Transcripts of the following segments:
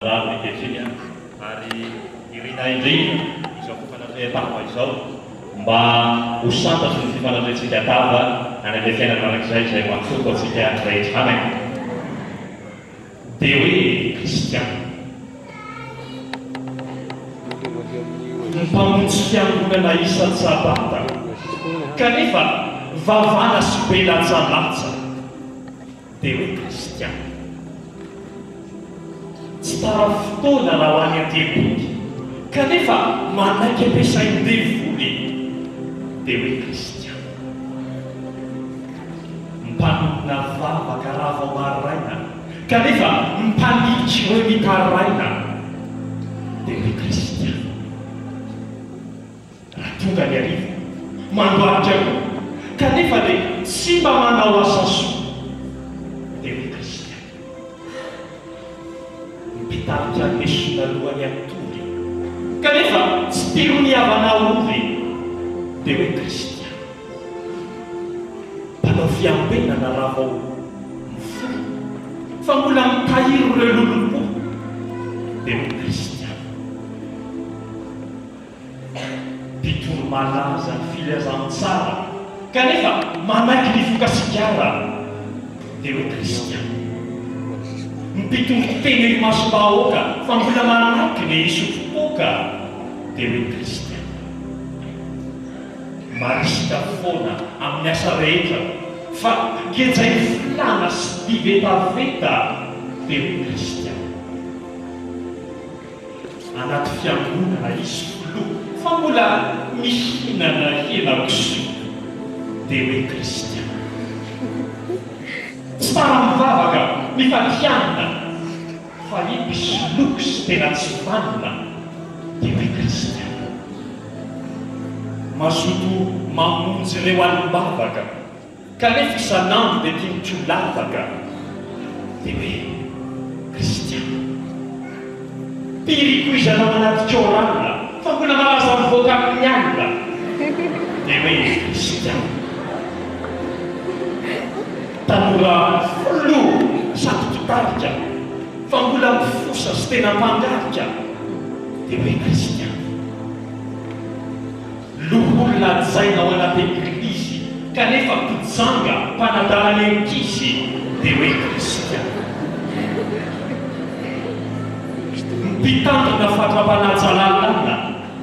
Raha kehitriny ary irina indrindra izao fifanafihan-tava izao mba ho santatry ny fifanafihantsika tava any amin'ny fiainana anankiray izay matsoko atsika rehetra aminy dia hoe kristiana mpamonjy fiangonana isan-tsabata kanefa vavana sy be latsalatsa dia hoe kristiana tsy tara fotoana raha ho any an-teboky kanefa manaiky ampiasain-devoly dia hoe kristiana mpanomina vavaka raha vao maraina kanefa mpanilitry hoe mitaraina dia hoe kristiana raha tonga ny arivo mandoaritra koa kanefa dia tsy mba manao asa soa dia hoe kristiana mitarika mesona lohany antoly kanefa tsy tiro ny havana ovy dia hoe kristiana mpanao fiambenana raha vao mifolo fa mbola mitahiro ireo lolompo dia hoe kristiana mpitoro malaza ny filazantsara kanefa manaiky ny fokasikara dia hoe kristiana mipitoro teny ny masom-bahoaka fa mbola manaiky ny isofopoka dia hoe kristiana marisika foana amin'ny asa rehetra fa ngejay filana sy divetaveta dia hoe kristiana anaty fiangonana izy filoha fa mbola mihinana hena-kiso dia hoe kristiana tsy tara mivavaka mifatianina fa misy loko sy tena tsy vanina dia hoe kristiana mazoto mamonjy ireo alim-bavaka kanefa isanandro dia timitro lavaka dia hoe kristiana piriko izanao anaty korana fa mbola malaza mivoaka amin'ny alina dia hoe kristiana tanora folo sady mpitarika fa mbola mifosa sy tena mpangarika dia hoe kristiana loholona jainao anaty eglizy kanefa mpijanga mpanadalany ankisy dia hoe kristiana mpitandrina fatrampanajalalana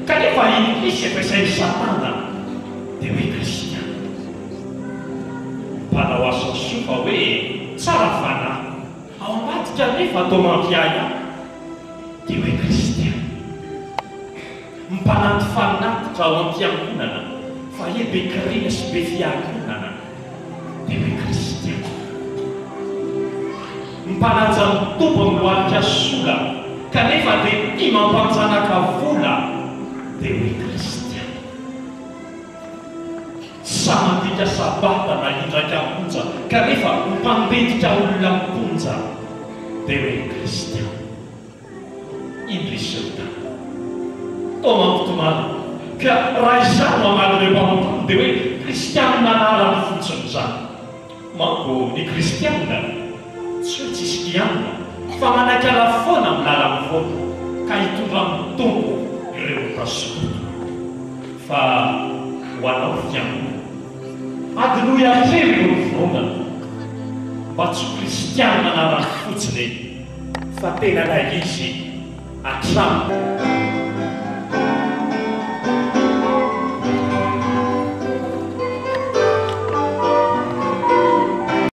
kanefa inkisy ampiasainy satana dia hoe kristiana mpanao asa sofa hoe tsara fanahy ao ambadika nefa atao mampiaya dia hoe kristiana mpananty fanatitra ao am-piangonana fa e be kirina sy be fiangonana dia hoe kristiana mpananja mitombo miloarika sola kanefa dia ty mampanjanaka vola dia hoe kristiana samandika sabata na hindraka monja kanefa mpandetika olona mponja dia hoe kristiana indriseuta tao mampitomany ka raha izany mamalo ireo mpamontany dia hoe kristianina anarany fotsiny zany manko ny kristianina tsy hoe tsisy kianina fa manaiky ala foana milala mivoana ka hitondra mitombo ireo tasoto fa ho anao fiangonana adino iatrely eo vonana mba tsy kristianina anarany fotsiny fa tena na izy atrano